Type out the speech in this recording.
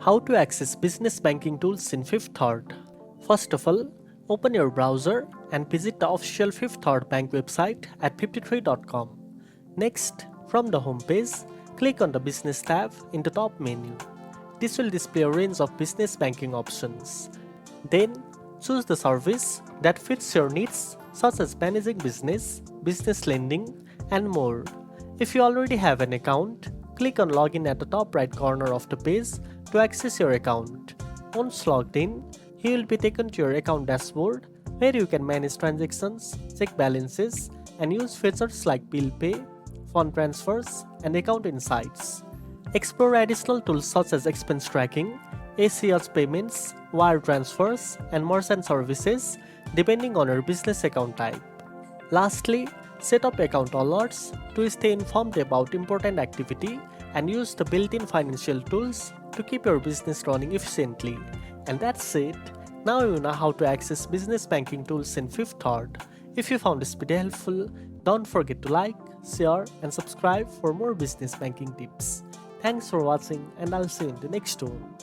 How to access business banking tools in Fifth Third. First of all, open your browser and visit the official Fifth Third Bank website at 53.com. Next, from the home page, click on the Business tab in the top menu. This will display a range of business banking options. Then, choose the service that fits your needs, such as managing business, business lending, and more. If you already have an account, click on Login at the top right corner of the page to access your account. Once logged in, you will be taken to your account dashboard where you can manage transactions, check balances, and use features like bill pay, fund transfers, and account insights. Explore additional tools such as expense tracking, ACH payments, wire transfers, and merchant services depending on your business account type. Lastly, set up account alerts to stay informed about important activity and use the built-in financial tools to keep your business running efficiently. And that's it. Now you know how to access business banking tools in Fifth Third. If you found this video helpful, don't forget to like, share, and subscribe for more business banking tips. Thanks for watching, and I'll see you in the next one.